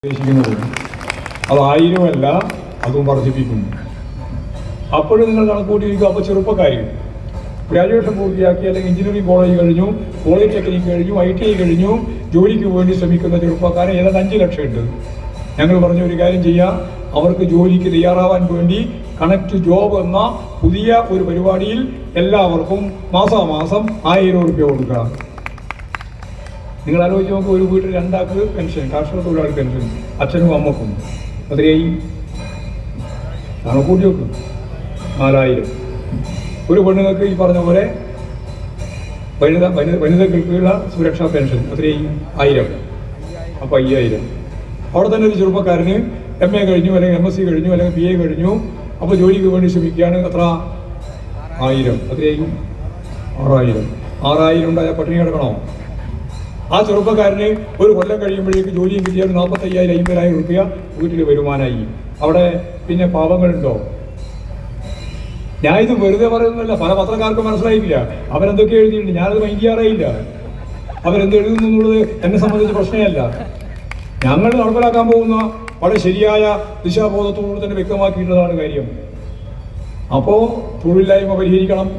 ഉദ്ദേശിക്കുന്നത് അത് 1000 അല്ല, അതും വർദ്ധിപ്പിക്കുന്നു. അപ്പോഴും നിങ്ങൾ കണക്കൂട്ടിയിരിക്കും. അപ്പോൾ ചെറുപ്പക്കാർ ഗ്രാജുവേഷൻ പൂർത്തിയാക്കി, അല്ലെങ്കിൽ എഞ്ചിനീയറിംഗ് കോളേജ് കഴിഞ്ഞു, പോളിടെക്നിക് കഴിഞ്ഞു, ITI കഴിഞ്ഞു, ജോലിക്ക് വേണ്ടി ശ്രമിക്കുന്ന ചെറുപ്പക്കാരെ ഏതാണ്ട് 5 ലക്ഷം ഉണ്ട്. ഞങ്ങൾ പറഞ്ഞ ഒരു കാര്യം ചെയ്യാം, അവർക്ക് ജോലിക്ക് തയ്യാറാവാൻ വേണ്ടി കണക്ട് ജോബ് എന്ന പുതിയ ഒരു പരിപാടിയിൽ എല്ലാവർക്കും മാസാമാസം 1000 രൂപ കൊടുക്കാം. നിങ്ങൾ ആലോചിച്ച് നോക്കുക, ഒരു വീട്ടിൽ 2 ആൾക്ക് പെൻഷൻ, കർഷക തൊഴിലാളി പെൻഷൻ, അച്ഛനും അമ്മക്കും എത്രയായി? കൂട്ടി വെക്കും 4000. ഒരു പെണ്ണുങ്ങൾക്ക് ഈ പറഞ്ഞ പോലെ വനിതകൾക്കുള്ള സുരക്ഷാ പെൻഷൻ എത്രയായി? 1000. അപ്പോൾ 5000. അവിടെ തന്നെ ഒരു ചെറുപ്പക്കാരന് MA കഴിഞ്ഞു, അല്ലെങ്കിൽ MSc കഴിഞ്ഞു, അല്ലെങ്കിൽ BA കഴിഞ്ഞു, അപ്പോൾ ജോലിക്ക് വേണ്ടി ശ്രമിക്കുകയാണ്. എത്ര? 1000. എത്രയായി? 6000. 6000 ഉണ്ടായാൽ പട്ടിണി കിടക്കണോ? ആ ചെറുപ്പക്കാരന് ഒരു കൊല്ലം കഴിയുമ്പോഴേക്ക് ജോലിയും കിട്ടിയാൽ 45,000 50,000 രൂപ വീട്ടിൽ വരുമാനമായി. അവിടെ പിന്നെ പാവങ്ങളുണ്ടോ? ഞാൻ ഇത് വെറുതെ പറയുന്നില്ല, പല പത്രക്കാർക്കും മനസ്സിലായില്ല. അവരെന്തൊക്കെ എഴുതിയിട്ടുണ്ട്, ഞാനത് മൈൻഡ് ചെയ്യാറേയില്ല. അവരെന്ത് എഴുതുന്നു എന്നുള്ളത് എന്നെ സംബന്ധിച്ച പ്രശ്നമല്ല. ഞങ്ങൾ നടപ്പിലാക്കാൻ പോകുന്ന വളരെ ശരിയായ ദിശാബോധത്തോട് തന്നെ വ്യക്തമാക്കിയിട്ടുള്ളതാണ് കാര്യം. അപ്പോൾ തൊഴിലില്ലായ്മ പരിഹരിക്കണം.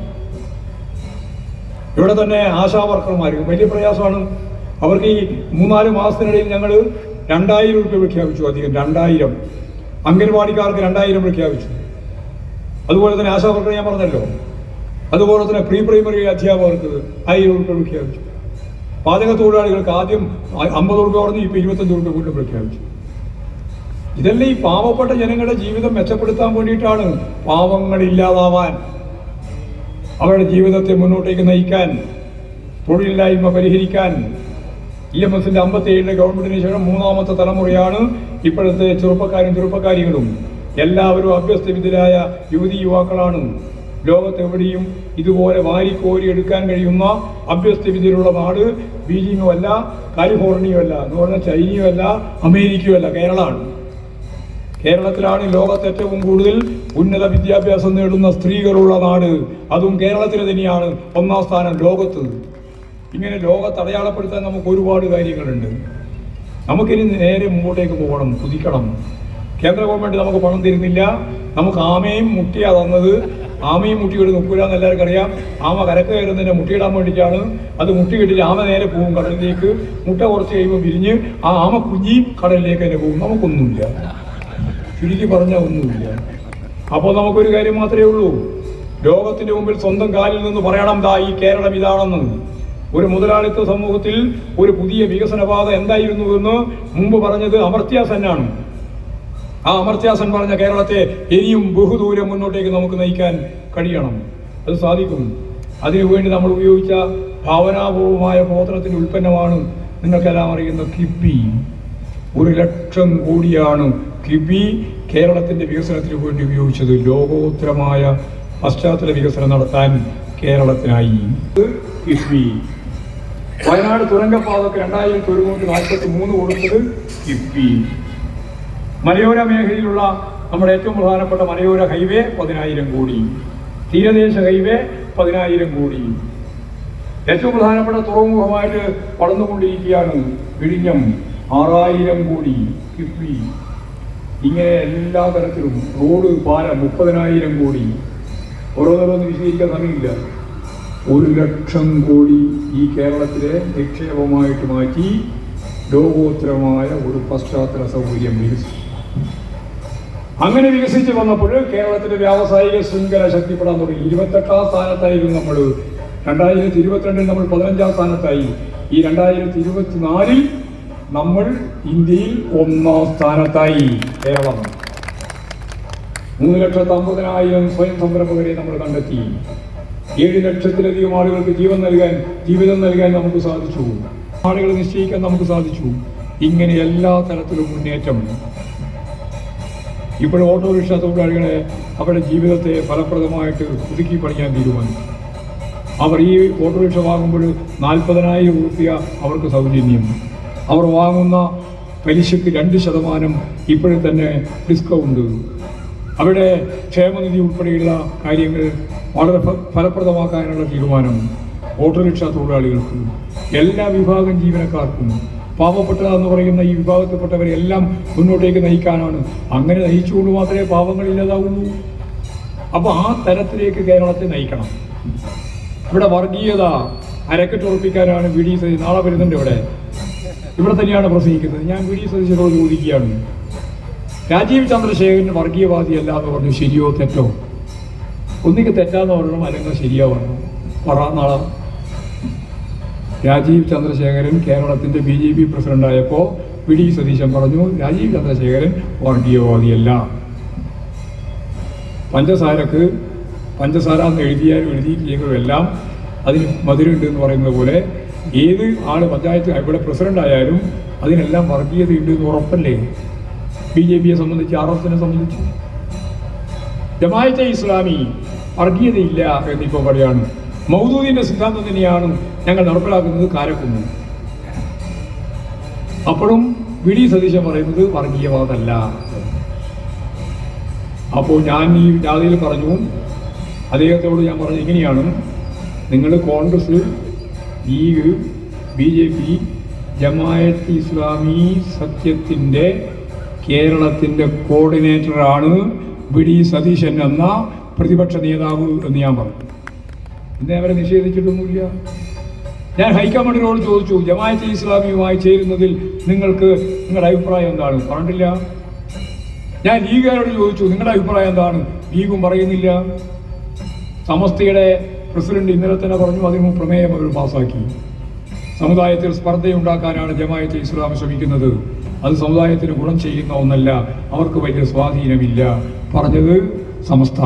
ഇവിടെ തന്നെ ആശാ വർക്കർമാർക്ക് വലിയ പ്രയാസമാണ്. അവർക്ക് ഈ 3-4 മാസത്തിനിടയിൽ ഞങ്ങൾ 2000 രൂപ പ്രഖ്യാപിച്ചു. അധികം 2000. അംഗൻവാടിക്കാർക്ക് 2000 പ്രഖ്യാപിച്ചു. അതുപോലെ തന്നെ ആശാ വർക്കർ ഞാൻ പറഞ്ഞല്ലോ. അതുപോലെ തന്നെ പ്രീ പ്രൈമറി അധ്യാപകർക്ക് 1000 രൂപ പ്രഖ്യാപിച്ചു. പാചക തൊഴിലാളികൾക്ക് ആദ്യം 50 രൂപ പറഞ്ഞു, ഇപ്പോൾ 25 രൂപ വീണ്ടും പ്രഖ്യാപിച്ചു. ഇതെല്ലാം ഈ പാവപ്പെട്ട ജനങ്ങളുടെ ജീവിതം മെച്ചപ്പെടുത്താൻ വേണ്ടിയിട്ടാണ്. പാവങ്ങളില്ലാതാവാൻ, അവരുടെ ജീവിതത്തെ മുന്നോട്ടേക്ക് നയിക്കാൻ, തൊഴിലില്ലായ്മ പരിഹരിക്കാൻ. EMSന്റെ 57 ഗവൺമെന്റിന് ശേഷം 3ാമത്തെ തലമുറയാണ് ഇപ്പോഴത്തെ ചെറുപ്പക്കാരികളും. എല്ലാവരും അഭ്യസ്തവിദ്യരായ യുവതി യുവാക്കളാണ്. ലോകത്തെവിടെയും ഇതുപോലെ വാരിക്കോരി എടുക്കാൻ കഴിയുന്ന അഭ്യസ്തവിദ്യയിലുള്ള നാട് ബീജിംഗും അല്ല, കാലിഫോർണിയയും അല്ല, എന്ന് പറഞ്ഞാൽ ചൈനയും അല്ല, അമേരിക്കയും അല്ല, കേരളമാണ്. കേരളത്തിലാണ് ലോകത്ത് ഏറ്റവും കൂടുതൽ ഉന്നത വിദ്യാഭ്യാസം നേടുന്ന സ്ത്രീകളുള്ള നാട്. അതും കേരളത്തിന് തന്നെയാണ് 1ാം സ്ഥാനം ലോകത്ത്. ഇങ്ങനെ ലോകത്ത് അടയാളപ്പെടുത്താൻ നമുക്ക് ഒരുപാട് കാര്യങ്ങളുണ്ട്. നമുക്കിനി നേരെ മുമ്പോട്ടേക്ക് പോകണം, കുതിക്കണം. കേന്ദ്ര ഗവൺമെൻറ് നമുക്ക് പണം തരുന്നില്ല. നമുക്ക് ആമയും മുട്ടിയാണ് തന്നത്. ആമയും മുട്ടിയോട് നിൽക്കില്ല എന്ന് എല്ലാവർക്കും അറിയാം. ആമ കരക്ക് കയറുന്നതിനെ മുട്ടയിടാൻ വേണ്ടിയിട്ടാണ്. അത് മുട്ടിയിട്ടില്ല, ആമ നേരെ പോകും കടലിലേക്ക്. മുട്ട കുറച്ച് കഴിയുമ്പോൾ വിരിഞ്ഞ് ആ ആമ കുഞ്ഞിയും കടലിലേക്ക് തന്നെ പോകും. നമുക്കൊന്നുമില്ല, ചുരുക്കി പറഞ്ഞാൽ ഒന്നുമില്ല. അപ്പോൾ നമുക്കൊരു കാര്യം മാത്രമേ ഉള്ളൂ, ലോകത്തിന്റെ മുമ്പിൽ സ്വന്തം കാലിൽ നിന്ന് പറയണം, ദാ ഈ കേരളം ഇതാണെന്ന്. ഒരു മുതലാളിത്ത സമൂഹത്തിൽ ഒരു പുതിയ വികസനപാത എന്തായിരുന്നു എന്ന് മുമ്പ് പറഞ്ഞത് അമർത്യ സെന്നാണ്. ആ അമർത്യ സെൻ പറഞ്ഞ കേരളത്തെ ഇനിയും ബഹുദൂരം മുന്നോട്ടേക്ക് നമുക്ക് നയിക്കാൻ കഴിയണം. അത് സാധിക്കും. അതിനുവേണ്ടി നമ്മൾ ഉപയോഗിച്ച ഭാവനാപൂർവമായ പ്രവർത്തനത്തിന്റെ ഉൽപ്പന്നമാണ് നിങ്ങൾക്കെല്ലാം അറിയുന്ന കിഫ്ബി. 1 ലക്ഷം കോടിയാണ് കിഫ്ബി കേരളത്തിന്റെ വികസനത്തിന് വേണ്ടി ഉപയോഗിച്ചത്. ലോകോത്തരമായ പശ്ചാത്തല വികസനം നടത്താൻ കേരളത്തിനായി കിഫ്ബി. വയനാട് തുരങ്കപ്പാതക്ക് 2143 കൊടുത്തത് കിഫ്ബി. മലയോര മേഖലയിലുള്ള നമ്മുടെ ഏറ്റവും പ്രധാനപ്പെട്ട മലയോര ഹൈവേ 10,000 കോടി, തീരദേശ ഹൈവേ 10,000 കോടി. ഏറ്റവും പ്രധാനപ്പെട്ട തുറമുഖമായിട്ട് വളർന്നുകൊണ്ടിരിക്കുകയാണ് വിഴിഞ്ഞം, 6,000 കോടി കിഫ്ബി. ഇങ്ങനെ എല്ലാ തരത്തിലും റോഡ്, പാലം 30,000 കോടി. ഓരോന്നോരോന്ന് വിശദീകരിക്കാൻ സമയമില്ല. 1 ലക്ഷം കോടി ഈ കേരളത്തിലെ നിക്ഷേപമായിട്ട് മാറ്റി ലോകോത്തരമായ ഒരു പശ്ചാത്തല സൗകര്യം വികസിച്ചു. അങ്ങനെ വികസിച്ച് വന്നപ്പോൾ കേരളത്തിന്റെ വ്യാവസായിക ശൃംഖല ശക്തിപ്പെടാൻ തുടങ്ങി. 28ാം സ്ഥാനത്തായിരുന്നു നമ്മൾ. 2022 നമ്മൾ 15ാം സ്ഥാനത്തായി. ഈ 2024 നമ്മൾ ഇന്ത്യയിൽ 1ാം സ്ഥാനത്തായി കേരളം. 3,50,000 സ്വയം സംരംഭകരെ നമ്മൾ കണ്ടെത്തി. 7 ലക്ഷത്തിലധികം ആളുകൾക്ക് ജീവിതം നൽകാൻ നമുക്ക് സാധിച്ചു. ആളുകളെ നിശ്ചയിക്കാൻ നമുക്ക് സാധിച്ചു. ഇങ്ങനെ എല്ലാ തരത്തിലും മുന്നേറ്റം. ഇപ്പോൾ ഓട്ടോറിക്ഷ തൊഴിലാളികളെ അവരുടെ ജീവിതത്തെ ഫലപ്രദമായിട്ട് പുതുക്കി പണിയാൻ തീരുമാനിച്ചു. അവർ ഈ ഓട്ടോറിക്ഷ വാങ്ങുമ്പോൾ 40,000 രൂപ അവർക്ക് സൗജന്യം. അവർ വാങ്ങുന്ന പലിശയ്ക്ക് 2% ഇപ്പോഴും തന്നെ ഡിസ്കൗണ്ട്. അവരുടെ ക്ഷേമനിധി ഉൾപ്പെടെയുള്ള കാര്യങ്ങൾ വളരെ ഫലപ്രദമാക്കാനുള്ള തീരുമാനം ഓട്ടോറിക്ഷ തൊഴിലാളികൾക്ക്, എല്ലാ വിഭാഗം ജീവനക്കാർക്കും പാവപ്പെട്ടതെന്ന് പറയുന്ന ഈ വിഭാഗത്തിൽപ്പെട്ടവരെ എല്ലാം മുന്നോട്ടേക്ക് നയിക്കാനാണ്. അങ്ങനെ നയിച്ചുകൊണ്ട് മാത്രമേ പാവങ്ങളില്ലാതാവുള്ളൂ. അപ്പോൾ ആ തരത്തിലേക്ക് കേരളത്തെ നയിക്കണം. ഇവിടെ വർഗീയത അരക്കെട്ടുറപ്പിക്കാനാണ് വി ഡി സതീശൻ നാളെ വരുന്നുണ്ട്. ഇവിടെ തന്നെയാണ് പ്രസംഗിക്കുന്നത്. ഞാൻ വി ഡി സതീശനോട് ചോദിക്കുകയാണ്, രാജീവ് ചന്ദ്രശേഖരൻ വർഗീയവാദിയല്ല എന്ന് പറഞ്ഞു, ശരിയോ തെറ്റോ? ഒന്നിക്ക് തെറ്റാന്ന് പറയണം, അല്ലെങ്കിൽ ശരിയോ പറഞ്ഞു പറ. നാളെ രാജീവ് ചന്ദ്രശേഖരൻ കേരളത്തിൻ്റെ BJP പ്രസിഡന്റായപ്പോൾ വി ഡി സതീശൻ പറഞ്ഞു, രാജീവ് ചന്ദ്രശേഖരൻ വർഗീയവാദിയല്ല. പഞ്ചസാര എന്ന് എഴുതിയാലും എഴുതിയില്ലെങ്കിലും എല്ലാം അതിന് മധുരമുണ്ട് എന്ന് പറയുന്നത് പോലെ ഏത് ആൾ പഞ്ചായത്ത് ഇവിടെ പ്രസിഡന്റ് ആയാലും അതിനെല്ലാം വർഗീയത ഉണ്ട് എന്ന് ഉറപ്പല്ലേ? BJPയെ സംബന്ധിച്ച്, RSSനെ സംബന്ധിച്ച്. ജമാഅത്തെ ഇസ്ലാമി വർഗീയതയില്ല എന്നിപ്പോൾ പറയാണ്. മൗദൂദിന്റെ സിദ്ധാന്തം തന്നെയാണ് ഞങ്ങൾ നടപ്പിലാക്കുന്നത് കാരക്കുന്നു. അപ്പോഴും വി ഡി സതീശൻ പറയുന്നത് വർഗീയവാദമല്ല. അപ്പോൾ ഞാൻ ഈ ജാഥയിൽ പറഞ്ഞു, അദ്ദേഹത്തോട് ഞാൻ പറഞ്ഞു, ഇങ്ങനെയാണ് നിങ്ങൾ കോൺഗ്രസ്, ലീഗ്, BJP, ജമാഅത്ത് ഇസ്ലാമി സത്യത്തിൻ്റെ കേരളത്തിൻ്റെ കോർഡിനേറ്ററാണ് വി ഡി സതീശൻ എന്ന പ്രതിപക്ഷ നേതാവ് എന്ന് ഞാൻ പറഞ്ഞു. ഇന്നേ അവരെ നിഷേധിച്ചിട്ടൊന്നുമില്ല. ഞാൻ ഹൈക്കമാൻഡിനോട് ചോദിച്ചു, ജമാഅത്തെ ഇസ്ലാമിയുമായി ചേരുന്നതിൽ നിങ്ങളുടെ അഭിപ്രായം എന്താണ്? പറഞ്ഞിട്ടില്ല. ഞാൻ ലീഗുകാരോട് ചോദിച്ചു, നിങ്ങളുടെ അഭിപ്രായം എന്താണ്? ലീഗും പറയുന്നില്ല. സമസ്തയുടെ പ്രസിഡന്റ് ഇന്നലെ തന്നെ പറഞ്ഞു, അതിന് പ്രമേയം അവർ പാസാക്കി. സമുദായത്തിൽ സ്പർദ്ധയുണ്ടാക്കാനാണ് ജമാഅത്തെ ഇസ്ലാമി ശ്രമിക്കുന്നത്. അത് സമുദായത്തിന് ഗുണം ചെയ്യുന്ന ഒന്നല്ല, അവർക്ക് വലിയ സ്വാധീനമില്ല. പറഞ്ഞത് സമസ്ത.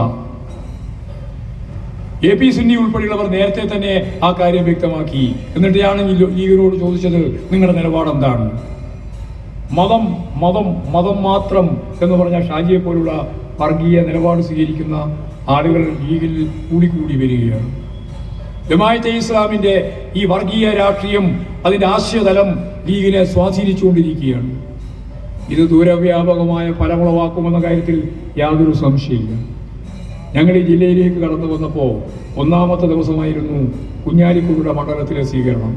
AP സുന്നി ഉൾപ്പെടെയുള്ളവർ നേരത്തെ തന്നെ ആ കാര്യം വ്യക്തമാക്കി. എന്നിട്ട് ഞാൻ ലീഗിനോട് ചോദിച്ചത്, നിങ്ങളുടെ നിലപാടെന്താണ്? മതം മാത്രം എന്ന് പറഞ്ഞ ഷാജിയെ പോലുള്ള വർഗീയ നിലപാട് സ്വീകരിക്കുന്ന ആളുകൾ ലീഗിൽ കൂടി വരികയാണ്. ജമാഅത്തെ ഇസ്ലാമിൻ്റെ ഈ വർഗീയ രാഷ്ട്രീയം, അതിൻ്റെ ആശയതലം ലീഗിനെ സ്വാധീനിച്ചുകൊണ്ടിരിക്കുകയാണ്. ഇത് ദൂരവ്യാപകമായ ഫലമുളവാക്കുമെന്ന കാര്യത്തിൽ യാതൊരു സംശയമില്ല. ഞങ്ങൾ ഈ ജില്ലയിലേക്ക് കടന്നു വന്നപ്പോൾ ഒന്നാമത്തെ ദിവസമായിരുന്നു കുഞ്ഞാലിക്കുടിയുടെ മണ്ഡലത്തിലെ സ്വീകരണം.